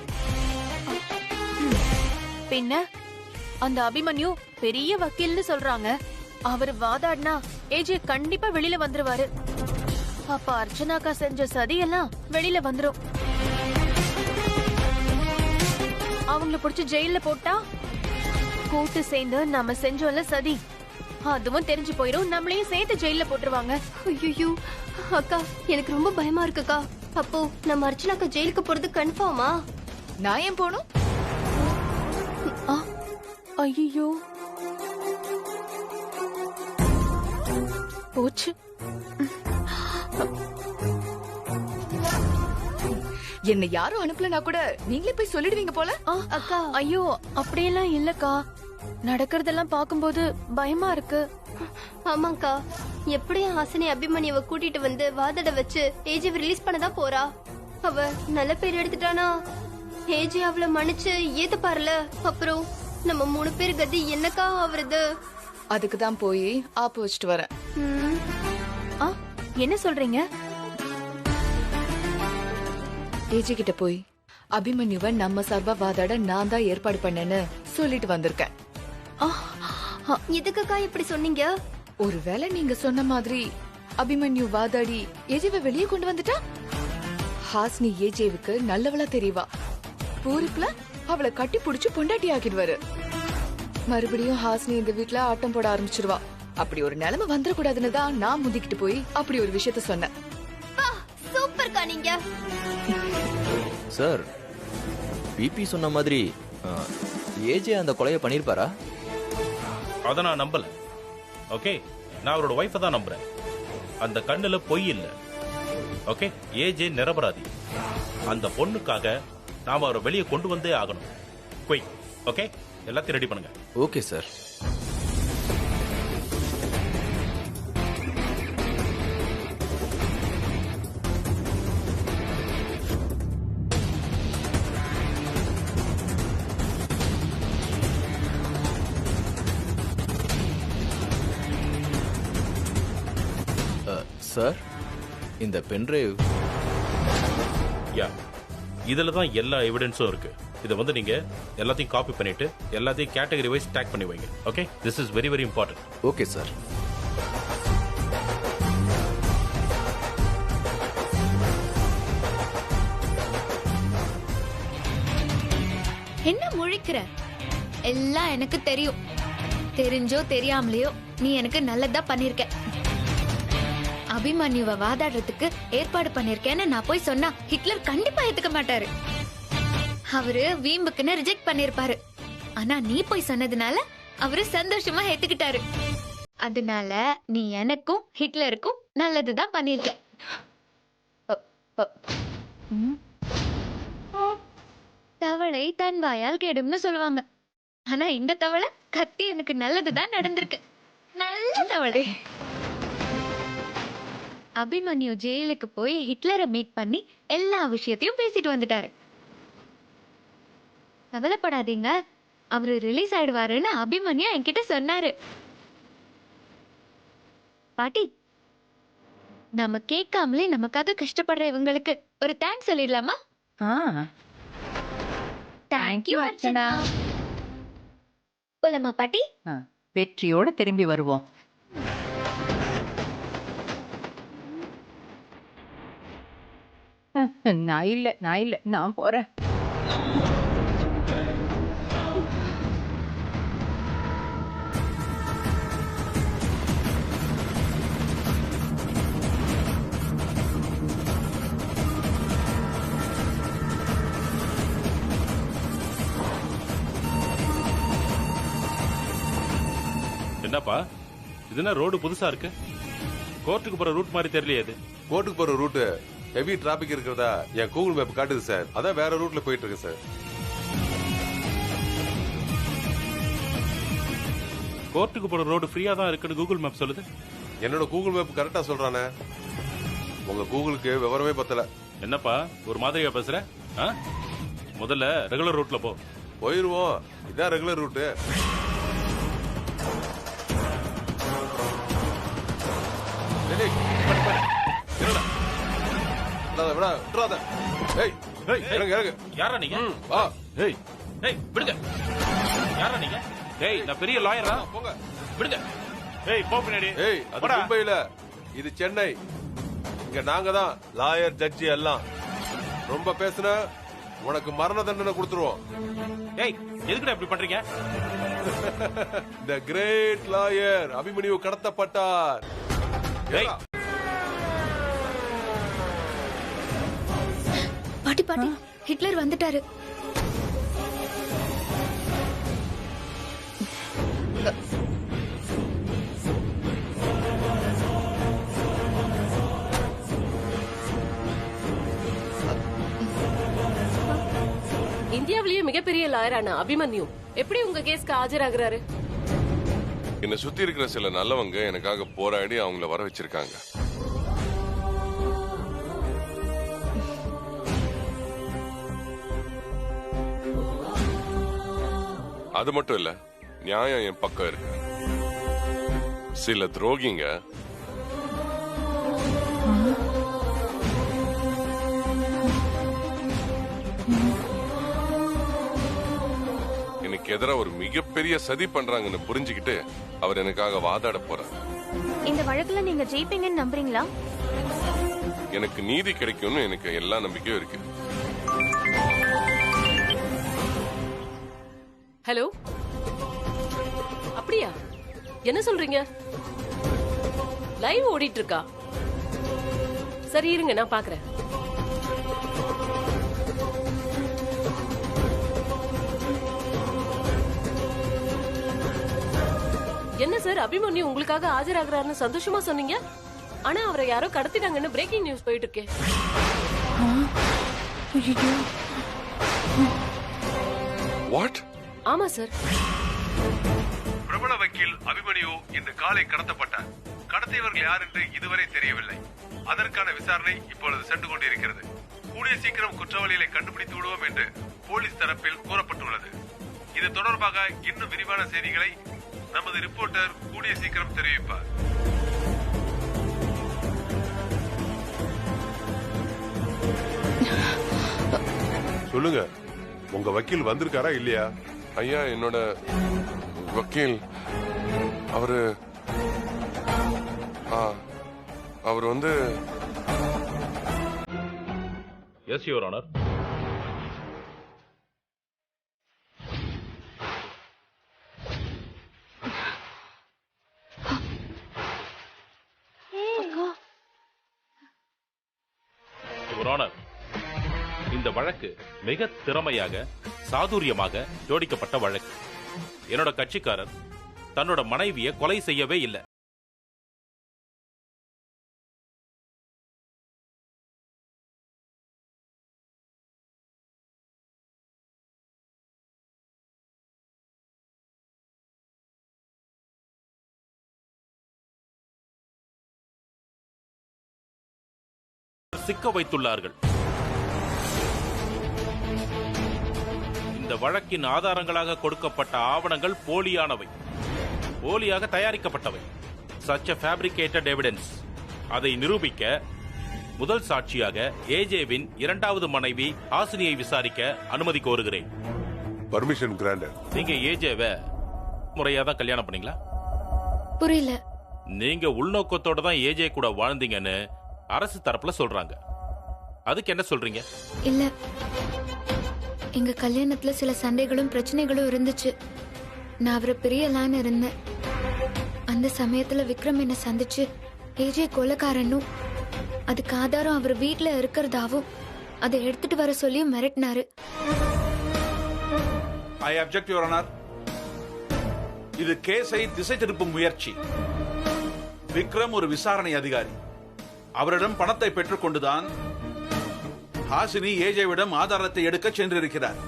பின்ன அந்த அபிமன்யு பெரிய வக்கீல்னு சொல்றாங்க. அவர் வாதாடினா ஏஜே கண்டிப்பா வெளியில வந்துருவாரு. அப்ப அர்ச்சனாக்கா செஞ்ச சதியெல்லாம் வெளியில வந்துரும். அவங்கள புடிச்சு ஜெயில போட்டா கூட்டு சேர்ந்து நம்ம செஞ்சோம்ல சதி, அதுவும் தெரிஞ்சு போயிரும். நம்மளையும் சேர்த்து ஜெயில போட்டுருவாங்க. ஐயோ அக்கா, எனக்கு ரொம்ப பயமா இருக்குக்கா. அப்போ நம்ம அர்ச்சனாக்கா ஜெயிலுக்கு போறது கன்ஃபார்மா? நான் ஏன் போகணும்? ஐயோ போச்சு. என்ன யாரும் அனுப்பலனா கூட நீங்களே போய் சொல்லிடுவீங்க போல. அக்கா, ஐயோ அப்படியெல்லாம் இல்லக்கா. நடக்கிறதெல்லாம் பாக்கும்போது பயமா இருக்கு. ஆமாக்கா, எப்படியும் ஹாசினி அபிமன்யுவை கூட்டிட்டு வந்து வாதாட வச்சு ஏஜேவை ரிலீஸ் பண்ணதான் போறா. அவ நல்ல பேர் எடுத்துட்டானா ஏஜே அவளை மன்னிச்சு ஏத்துப்பாருல. அப்புறம் நம்ம 3 பேர் கதி என்னக்கா ஆவறது? அதுக்கு தான் போய் ஆப்பு வச்சுட்டு வரேன். என்ன சொல்றீங்க? ஏஜி கிட்ட போய் அபிமன்யுவை நம்ம சார்பா வாதாட நான் தான் ஏற்பாடு பண்ணேன்னு சொல்லிட்டு வந்திருக்கேன். எதுக்குக்கா இப்படி சொன்னீங்க? ஒருவேளை நீங்க சொன்ன மாதிரி அபிமன்யு வாதாடி ஏஜேவை வெளியே கொண்டு வந்துட்டா ஹாஸ்னி ஏஜேவுக்கு நல்லவளா தெரியவா. பூரிப்புல அவளை கட்டி புடிச்சு பொண்டாட்டி ஆக்கிடுவாரு. மறுபடியும் ஹாஸ்னி இந்த வீட்ல ஆட்டம் போட ஆரம்பிச்சிருவா. அப்படி ஒரு நிலைமை வந்துடக்கூடாதுன்னு தான் நான் முந்திக்கிட்டு போய் அப்படி ஒரு விஷயத்த சொன்னேன். சூப்பர்க்கா நீங்க. சார், பிபி சொன்ன மாதிரி ஏஜே அந்த கொலையை பண்ணிருப்பாரா? அதை நான் நம்பல. ஓகே, நான் அவரோட ஒய்ஃபை தான் நம்புறேன். அந்த கண்ணுல பொய் இல்ல. ஓகே, ஏஜே நிரபராதி. அந்த பொண்ணுக்காக நாம அவரை வெளியே கொண்டு வந்தே ஆகணும். குயிக். ஓகே, எல்லாத்தையும் ரெடி பண்ணுங்க. Okay sir. சார், இந்த பென்ட்ரைவ். யா, இதுல தான் எல்லா எவிடன்ஸும் இருக்கு. இதை வந்து நீங்க எல்லாத்தையும் காப்பி பண்ணிட்டு எல்லாத்தையும் கேட்டகரி வைஸ் டேக் பண்ணி வைங்க. Okay, this is very very important. Okay sir. என்ன முழிக்கிற? எல்லாம் எனக்கு தெரியும். தெரிஞ்சோ தெரியாமலையோ நீ எனக்கு நல்லதா பண்ணிருக்க. அபிமன்யுவை வாதாடுறதுக்கு ஏற்பாடு பண்ணிருக்கேன்னு நான் போய் சொன்னா ஹிட்லர் கண்டிப்பா ஏத்துக்க மாட்டாரு. அவரு வீம்புக்குன்னு ரிஜெக்ட் பண்ணிருப்பாரு. ஆனா நீ போய் சொன்னதுனால அவரு சந்தோஷமா ஏத்துக்கிட்டாரு. அதனால நீ எனக்கும் ஹிட்லருக்கும் நல்லதுதான் பண்ணிருக்க. தவளை தன் வாயால் கெடும்னு சொல்லுவாங்க. ஆனா இந்த தவளை கத்தி எனக்கு நல்லதுதான் நடந்திருக்கு. நல்லவளே. அபிமன்யு ஜெயிலுக்கு போய் ஹிட்லரை மீட் பண்ணி எல்லா விஷயத்தையும் பேசிட்டு வந்துட்டாரு. கவலைப்படாதீங்க, அவரு ரிலீஸ் ஆயிடுவாருன்னு அபிமன்யு என்கிட்ட சொன்னாரு. பாட்டி, நம்ம கேட்காமலே நமக்காக கஷ்டப்படுற இவங்களுக்கு ஒரு தேங்க்ஸ் சொல்லிடலாமா? ஆ தேங்க்யூ அர்ச்சனா. போலாமா பாட்டி? ஆ, வெற்றியோட திரும்பி வருவோம். நான் இல்ல, நான் போறேன். என்னப்பா இது என்ன ரோடு புதுசா இருக்கு? கோர்ட்டுக்கு போற ரூட் மாதிரி தெரியலையே இது. கோர்ட்டுக்கு போற ரூட் ஹெவி டிராபிக் இருக்கிறதா என் கூகுள் மேப் காட்டுது சார். அதான் வேற ரூட்ல போயிட்டு இருக்கு சார். கோர்ட்டுக்கு போற ரோடு ஃப்ரீயா தான் இருக்குன்னு கூகுள் மேப் சொல்லுது. என்னோட கூகுள் மேப் கரெக்டா சொல்றானே. உங்க கூகுளுக்கு விவரமே பத்தல. என்னப்பா ஒரு மாதிரியா பேசுற? ஆ? முதல்ல ரெகுலர் ரூட்ல போ. போயிருவோம். இதான் ரெகுலர் ரூட்டு. யாரா நீங்க? விடுங்க. யாரா நீங்க? நான் பெரிய லாயரா? போங்க. விடுங்க. போ பின்னாடி. அது மும்பைல, இது சென்னை. இங்க நாங்க தான் லாயர் ஜட்ஜி எல்லாம். ரொம்ப பேசுன உனக்கு மரண தண்டனை கொடுத்துருவோம். எதுக்குடா இப்படி பண்றீங்க? The great lawyer Abhimanyu கடத்தப்பட்டார். பாட்டி பாட்டி, ஹிட்லர் வந்துட்டாரு. இந்தியாவிலேயே மிகப்பெரிய லாயரான அபிமன்யு எப்படி உங்க கேஸ்க்கு ஆஜராகிறாரு? என்னை சுத்தி இருக்கிற சில நல்லவங்க எனக்காக போராடி அவங்கள வர வச்சிருக்காங்க. அது மட்டும் இல்ல, நியாயம் என் பக்கம் இருக்கு. சில துரோகிங்க எனக்கு எதிராக ஒரு மிகப்பெரிய சதி பண்றாங்கன்னு புரிஞ்சுக்கிட்டு அவர் எனக்காக வாதாட போறார். இந்த வழக்குல நீங்க ஜெயிப்பீங்கன்னு நம்புறீங்களா? எனக்கு நீதி கிடைக்கும்னு எனக்கு எல்லா நம்பிக்கையும் இருக்கு. ஹலோ, அப்படியா? என்ன சொல்றீங்க? லைவ் ஓடிட்டு இருக்கா? சரி இருங்க, நான் பாக்குறேன். என்ன சார், அபிமன்யு உங்களுக்காக ஆஜராகிறாருன்னு சந்தோஷமா சொன்னீங்க. ஆனா அவரை யாரோ கடத்திட்டாங்கன்னு பிரேக்கிங் நியூஸ் போயிட்டு இருக்கே. வாட்? ஆமா சார். பிரபல வக்கீல் அபிமன்யு இன்று காலை கடத்தப்பட்டார். கடத்தியவர்கள் யார் என்று இதுவரை தெரியவில்லை. அதற்கான விசாரணை இப்பொழுது சென்று கொண்டிருக்கிறது. கூடிய சீக்கிரம் குற்றவாளிகளை கண்டுபிடித்து விடுவோம் என்று போலீஸ் தரப்பில் கூறப்பட்டுள்ளது. இது தொடர்பாக இன்னும் விரிவான செய்திகளை நமது ரிப்போர்ட்டர் கூடிய சீக்கிரம் தெரிவிப்பார். சொல்லுங்க, உங்க வக்கீல் வந்திருக்காரா இல்லையா? ஐயா, என்னோட வக்கீல் அவரு அவர் வந்து yes your honour. Your honour, இந்த வழக்கு மிக திறமையாக சாதுரியமாக ஜோடிக்கப்பட்ட வழக்கு. என்னோட கட்சிக்காரர் தன்னோட மனைவியை கொலை செய்யவே இல்லை. சிக்க வைத்துள்ளார்கள். இந்த வழக்கின் ஆதாரங்களாக கொடுக்கப்பட்ட ஆவணங்கள் போலியானவை, போலியாக தயாரிக்கப்பட்டவை. such a fabricated evidence. அதை நிரூபிக்க முதல் சாட்சியாக ஏஜேவின் இரண்டாவது மனைவி ஹாசினியை விசாரிக்க அனுமதி கோருகிறேன். Permission granted. நீங்க ஏஜேவை முறையா தான் கல்யாணம் பண்ணீங்களா? புரியல. நீங்க உள்நோக்கத்தோட தான் ஏஜே கூட வாழ்ந்தீங்கன்னு அரசு தரப்புல சொல்றாங்க. அதுக்கு என்ன சொல்றீங்க? இல்ல, எங்க கல்யாணத்துல சில சண்டைகளும் பிரச்சனைகளும் இருந்துச்சு. நான் அவரை பிரியலான்னு இருந்தேன். அந்த சமயத்துல விக்ரம் என்ன சந்திச்சு ஏஜே கொலைக்காரனும் அதுக்கு ஆதாரம் அவர் வீட்டுல இருக்கிறதாவும் அதை எடுத்துட்டு வர சொல்லியும் மிரட்டினாரு. I object your honour. இது கேஸை திசை திருப்பும் முயற்சி. விக்ரம் ஒரு விசாரணை அதிகாரி. அவரிடம் பணத்தை பெற்றுக்கொண்டுதான் ஹாசினி ஏஜேவிடம் ஆதாரத்தை எடுக்க சென்றிருக்கிறார்.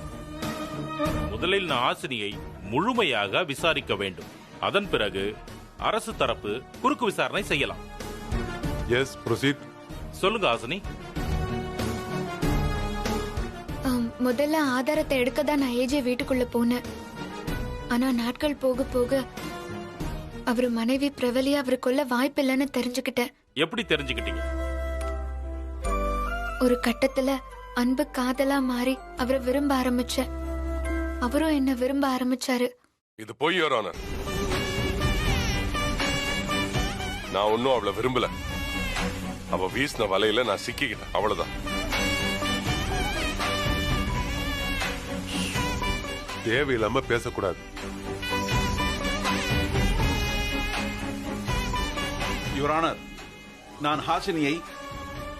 முதலில் நான் ஹாசினியை முழுமையாக விசாரிக்க வேண்டும். அதன் பிறகு அரசு தரப்பு குறுக்கு விசாரணை செய்யலாம். Yes, proceed. சொல்லுங்க ஹாசினி. முதல்ல ஆதாரத்தை எடுக்க தான் நான் ஏஜே வீட்டுக்குள்ள போனேன். ஆனா நாட்கள் போக போக அவர் மனைவி பிரவலியா அவர் கொல்ல வாய்ப்பில்லைன்னு தெரிஞ்சுக்கிட்டேன். எப்படி தெரிஞ்சுக்கிட்டீங்க? ஒரு கட்டத்துல அன்பு காதலா மாறி அவரை விரும்ப ஆரம்பிச்சேன். அவரும் என்ன விரும்ப ஆரம்பிச்சாரு. இது பொய் யுவர் ஆனர். நான் ஒன்னும் அவளை விரும்பல. அவ வீசின வலையில நான் சிக்கிக்கிட்டேன், அவ்வளவுதான். தேவையில்லாம பேசக்கூடாது. யுவர் ஆனர், நான் ஹாசினியை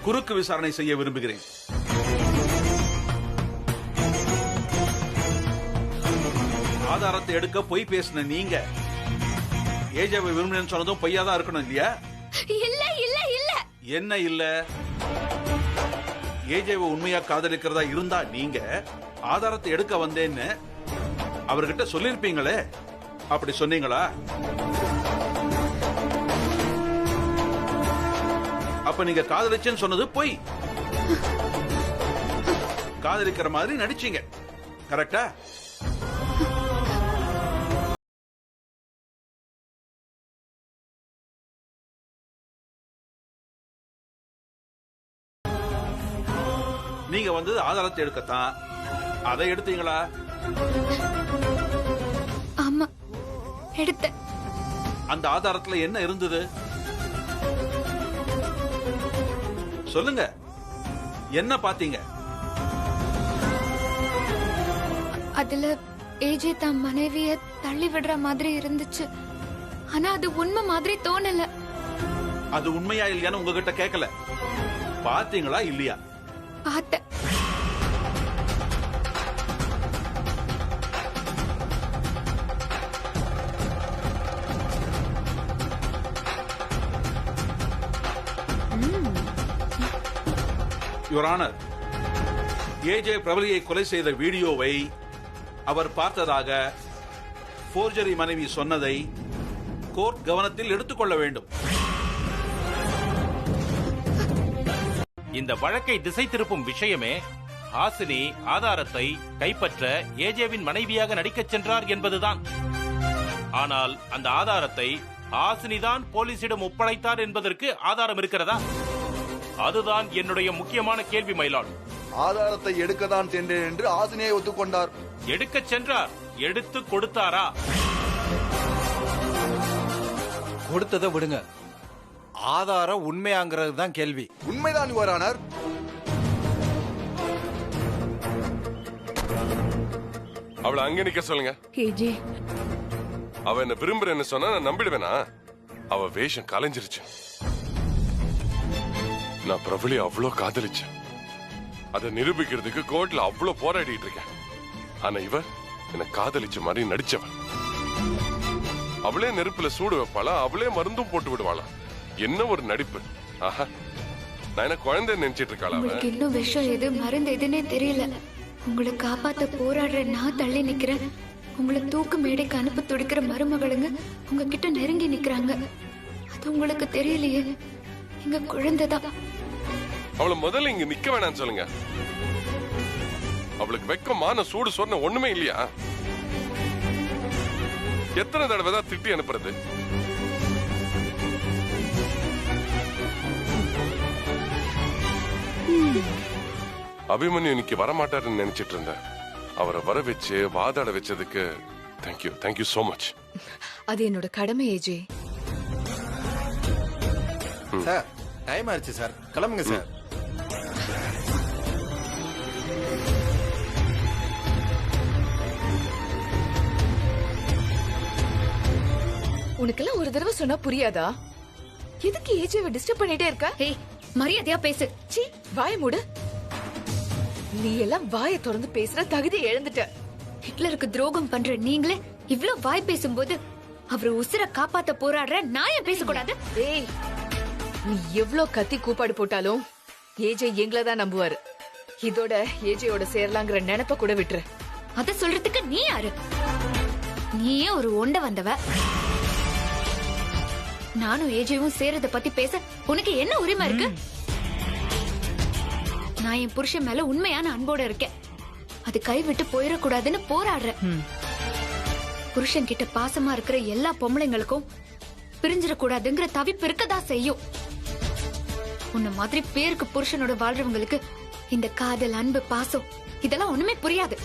குறுக்கு விசாரணை செய்ய விரும்புகிறேன். ஆதாரத்தை எடுக்க பொய் பேசின நீங்க ஏஜாவை விரும்பினு சொன்னதும் பொய்யாதான் இருக்கணும் இல்லையா? இல்ல இல்ல இல்ல. என்ன இல்ல? ஏஜாவை உண்மையா காதலிக்கிறதா இருந்தா நீங்க ஆதாரத்தை எடுக்க வந்தேன்னு அவர்கிட்ட சொல்லிருப்பீங்களே. அப்படி சொன்னீங்களா? அப்ப நீங்க காதலிச்சேன்னு சொன்னது பொய். காதலிக்கிற மாதிரி நடிச்சீங்க, கரெக்டா? நீங்க வந்தது ஆதாரத்தை எடுக்கத்தான். அதை எடுத்தீங்களா? ஆமா, எடுத்தேன். அந்த ஆதாரத்துல என்ன இருந்தது சொல்லுங்க. என்ன பாத்தீங்க? அதுல ஏஜே தான் மனைவிய தள்ளி விடுற மாதிரி இருந்துச்சு. ஆனா அது உண்மை மாதிரி தோணல. அது உண்மையா இல்லையான்னு உங்ககிட்ட கேட்கல. பாத்தீங்களா இல்லையா? பார்த்தேன். யுவர் ஆனர், ஏஜே பிரபலியை கொலை செய்த வீடியோவை அவர் பார்த்ததாக போர்ஜரி மனைவி சொன்னதை கோர்ட் கவனத்தில் எடுத்துக்கொள்ள வேண்டும். இந்த வழக்கை திசை திருப்பும் விஷயமே ஹாசினி ஆதாரத்தை கைப்பற்ற ஏஜேவின் மனைவியாக நடிக்கச் சென்றார் என்பதுதான். ஆனால் அந்த ஆதாரத்தை ஹாசினி தான் போலீசிடம் ஒப்படைத்தார் என்பதற்கு ஆதாரம் இருக்கிறதா? அதுதான் என்னுடைய முக்கியமான கேள்வி மயிலாள். ஆதாரத்தை எடுக்கத்தான் சென்றேன் என்று ஹாசினியை ஒத்துக்கொண்டார். எடுக்க சென்றார், எடுத்து கொடுத்தாரா? கொடுத்ததை விடுங்க, ஆதாரம் உண்மையாங்கிறது தான் கேள்வி. உண்மைதான் யுவர் ஆனர். அவளை அங்க நிக்க சொல்லுங்க. அவ என்ன விரும்புறேன்னு சொன்னா நான் நம்பிடுவேனா? அவ வேஷம் கலைஞ்சிருச்சு. நான் பிரபலி அவ்வளோ காதலிச்சேன். அதை நிரூபிக்கிறதுக்கு கோர்ட்ல அவ்வளோ போராடிட்டு இருக்கேன். ஆனா இவ என்ன காதலிச்ச மாதிரி நடிச்சவன். அவளே நெருப்புல சூடு வைப்பாளா, அவளே மருந்தும் போட்டு விடுவாளா? என்ன ஒரு நடிப்பு! ஆஹா, நான் என்ன குழந்தை நினைச்சிட்டு இருக்காளா? உங்களுக்கு இன்னும் விஷயம் எது மருந்து எதுன்னே தெரியல. உங்களை காப்பாத்த போராடுற நான் தள்ளி நிக்கிறேன். உங்களை தூக்கு மேடைக்கு அனுப்ப துடிக்கிற மருமகளுங்க உங்ககிட்ட நெருங்கி நிக்கிறாங்க. அது உங்களுக்கு தெரியலையே. எங்க குழந்தைதான். அவளை முதல்ல இங்க நிக்க வேணாம்னு சொல்லுங்க. அவளுக்கு வெக்கமான சூடு சொன்ன ஒண்ணுமே இல்லையா? எத்தனை தடவை தான் திட்டி அனுப்புறது? அபிமன்யு இன்னைக்கு வரமாட்டாருன்னு நினைச்சிட்டு இருந்தேன். அவரை வர வச்சு வாதாட வச்சதுக்கு தேங்க்யூ சோ மச். அது என்னோட கடமை ஏஜே. சார் டைம் ஆயிடுச்சு சார், கிளம்புங்க சார். உனக்கெல்லாம் ஒரு தடவை சொன்னா புரியாதா? எதுக்கு ஏஜேவை டிஸ்டர்ப் பண்ணிட்டே இருக்க? ஏய், மரியாதையா பேசு. சீ, வாய மூடு. நீ எல்லாம் வாயை திறந்து பேசுற தகுதி இழந்துட்ட. ஹிட்லருக்கு துரோகம் பண்ற நீங்களே இவ்ளோ வாய் பேசும்போது அவர் உசுர காப்பாத்த போராடுற நான் ஏன் பேசக்கூடாது? ஏய், நீ எவ்ளோ கத்தி கூப்பாடு போட்டாலும் ஏஜே எங்களை தான் நம்புவாரு. இதோட ஏஜேயோட சேரலாங்கிற நினைப்ப கூட விட்டுரு. அத சொல்றதுக்கு நீ யாரு? நீயே ஒரு ஒண்ட வந்தவ. நானும் ஏஜேவும் சேரத பத்தி பேச உனக்கு என்ன உரிமை இருக்கு? நான் என் புருஷன் மேல உண்மையான அன்போட இருக்கேன். அது கைவிட்டு போயிடக்கூடாதுன்னு போராடுறேன். புருஷன் கிட்ட பாசமா இருக்கிற எல்லா பொம்பளைங்களுக்கும் பிரிஞ்சிடக்கூடாதுங்கிற தவிப்பு இருக்கதான் செய்யும். உன்ன மாதிரி பேருக்கு புருஷனோட வாழ்றவங்களுக்கு இந்த காதல், அன்பு, பாசம் இதெல்லாம் ஒண்ணுமே புரியாது.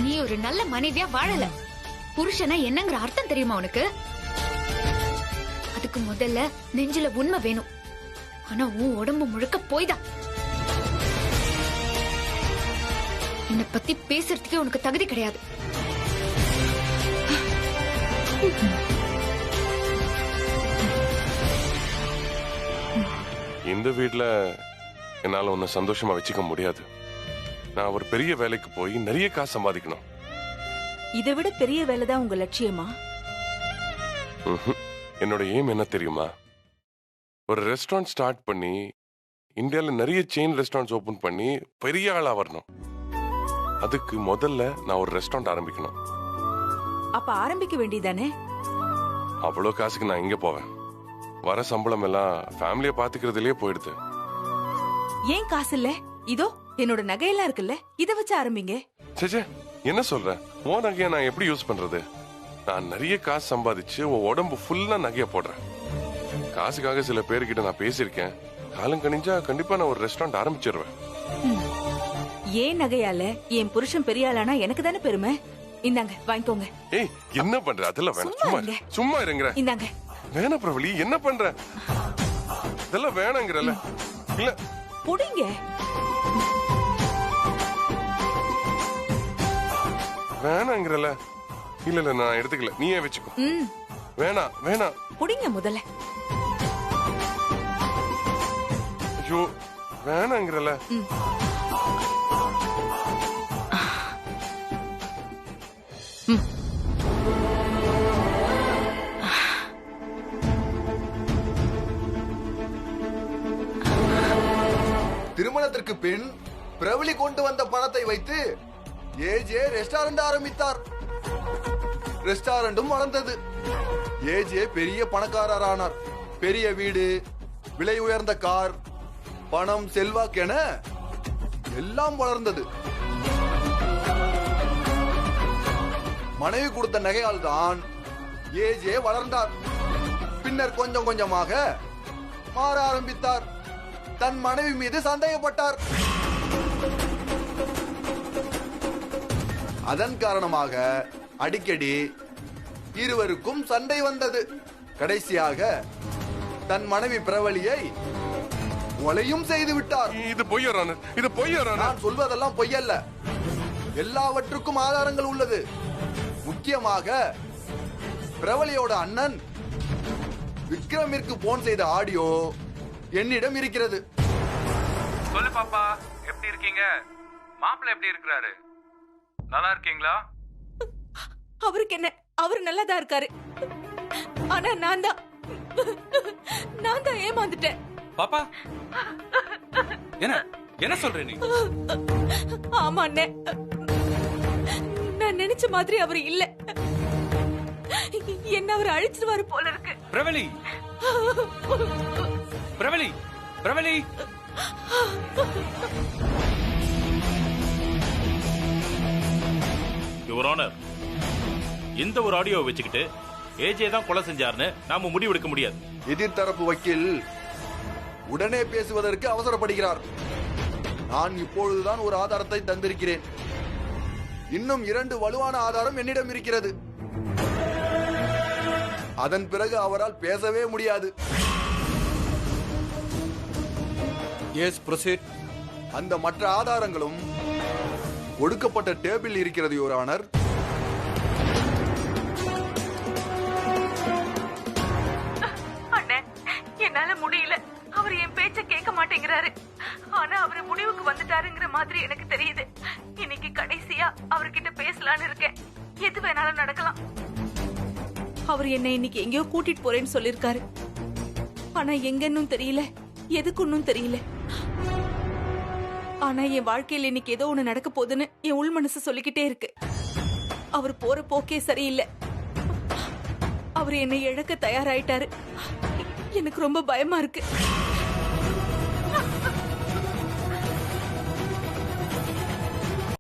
நீ ஒரு நல்ல மனைவியா வாழல. புருஷனா என்னங்கிற அர்த்தம் தெரியுமா உனக்கு? அதுக்கு முதல்ல நெஞ்சில உண்மை வேணும். ஆனா உன் உடம்பு முழுக்க போய்தான். என்னை பத்தி பேசுறதுக்கே உனக்கு தகுதி கிடையாது. இந்த வீட்ல என்னால உன்னை சந்தோஷமா வச்சுக்க முடியாது. நான் ஒரு பெரிய வேலைக்கு போய் நிறைய காசு சம்பாதிக்கணும். இதை விட பெரிய வேலை தான் உங்க லட்சியமா? என்னோட எய்ம் என்ன தெரியுமா? ஒரு ரெஸ்டாரண்ட் ஸ்டார்ட் பண்ணி இந்தியால நிறைய செயின் ரெஸ்டாரண்ட்ஸ் ஓபன் பண்ணி பெரிய ஆளா வரணும். அதுக்கு முதல்ல நான் ஒரு ரெஸ்டாரண்ட் ஆரம்பிக்கணும். அப்ப ஆரம்பிக்க வேண்டியதானே? அவ்வளவு காசுக்கு நான் எங்க போவேன்? வர சம்பளம் எல்லாம் ஃபேமிலியை பாத்துக்கிறதுலயே போயிடுது. ஏன் காசு இல்ல? இதோ என்னோட நகையெல்லாம் இருக்குல்ல, இத வச்சு ஆரம்பிங்க. சேச்சே, என்ன சொல்ற? உன் நகையை நான் எப்படி யூஸ் பண்றது? நான் நிறைய காசு சம்பாதிச்சு உன் உடம்பு ஃபுல்லா நகைய போடுறேன். காசுக்காக சில பேருக்கிட்ட நான் பேசியிருக்கேன். காலம் கணிஞ்சா கண்டிப்பா நான் ஒரு ரெஸ்டாரண்ட் ஆரம்பிச்சிருவேன். ஏன் நகையால என் புருஷன் பெரிய ஆளானா எனக்கு தானே பெருமை. இந்தாங்க வாங்கிக்கோங்க. ஏய், என்ன பண்ற? அதெல்லாம் வேணாம். சும்மா இருங்க. இந்தாங்க. வேணா பிரபலி, என்ன பண்ற? இதெல்லாம் வேணாங்கறல. இல்ல புடிங்க. வேணாங்கறல. இல்ல நான் எடுத்துக்கல. நீயே வெச்சுக்கோ. வேணா புடிங்க முதல்ல. ஐயோ, வேணாங்கறல. திருமணத்திற்கு பின் பிரபலி கொண்டு வந்த பணத்தை வைத்து ஏஜே ரெஸ்டாரண்ட் ஆரம்பித்தார். ரெஸ்டாரண்டும் வளர்ந்தது. ஏஜே பெரிய பணக்காரரானார். பெரிய வீடு, விலை உயர்ந்த கார், பணம், செல்வாக்கு என எல்லாம் வளர்ந்தது. மனைவி கொடுத்த நகையால் தான் ஏஜே வளர்ந்தார். பின்னர் கொஞ்சம் கொஞ்சமாக மாற ஆரம்பித்தார். தன் மனைவி மீது சந்தேகப்பட்டார். அதன் காரணமாக அடிக்கடி இருவருக்கும் சண்டை வந்தது. கடைசியாக தன் மனைவி பிரவலியை கொலையும் செய்து விட்டார். இது பொய்யரான, இது பொய்யரான. நான் சொல்வதெல்லாம் பொய்யல்ல. எல்லாவற்றுக்கும் ஆதாரங்கள் உள்ளது. முக்கியமாக பிரவலியோட அண்ணன் விக்ரமிற்கு போன் செய்த ஆடியோ என்னிடம் இருக்கிறது. சொல்லு பாப்பா, எப்படி இருக்கீங்க? மாப்பிள்ளை எப்படி இருக்கிறாரு? நல்லா இருக்கீங்களா? அவருக்கு என்ன, அவரு நல்லாதான் இருக்காரு. ஆனா நான் தான் ஏமாந்துட்டேன். பாப்பா, என்ன சொல்ற நீ? ஆமா அண்ணே, நான் நினைச்ச மாதிரி அவரு இல்ல. என்ன அவர் அழிச்சிருவாரு போல இருக்கு. பிரவலி, பிரவலி பிரவலி யுவர் ஆனர், இந்த ஒரு ஆடியோவை வச்சுக்கிட்டு ஏஜே தான் கொலை செஞ்சாருன்னு நாம முடிவெடுக்க முடியாது. எதிர்த்தரப்பு வக்கீல் உடனே பேசுவதற்கு அவசரப்படுகிறார். நான் இப்பொழுதுதான் ஒரு ஆதாரத்தை தந்திருக்கிறேன். இன்னும் 2 வலுவான ஆதாரம் என்னிடம் இருக்கிறது. அதன் பிறகு அவரால் பேசவே முடியாது. Yes proceed. அந்த மற்ற ஆதாரங்களும் ஒடுக்கப்பட்ட டேபிள் இருக்கிறது யுவர் ஆனர். அண்ணே, என்னால முடியல. அவர் என் பேச்ச கேட்க மாட்டேங்கிறாரு. ஆனா அவரு முடிவுக்கு வந்துட்டாருங்கிற மாதிரி எனக்கு தெரியுது. இன்னைக்கு கடைசியா அவர்கிட்ட பேசலான்னு இருக்கேன். எது வேணாலும் நடக்கலாம். அவர் என்னை இன்னைக்கு எங்கேயோ கூட்டிட்டு போறேன்னு சொல்லிருக்காரு. ஆனா எங்கன்னும் தெரியல, எதுக்குன்னும் தெரியல. ஆனா என் வாழ்க்கையில இன்னைக்கு ஏதோ ஒண்ணு நடக்க போகுதுன்னு என் உள் மனசு சொல்லிக்கிட்டே இருக்கு. அவர் போற போக்கே சரியில்லை. அவர் என்னை இழக்க தயாராயிட்டாரு. எனக்கு ரொம்ப பயமா இருக்கு.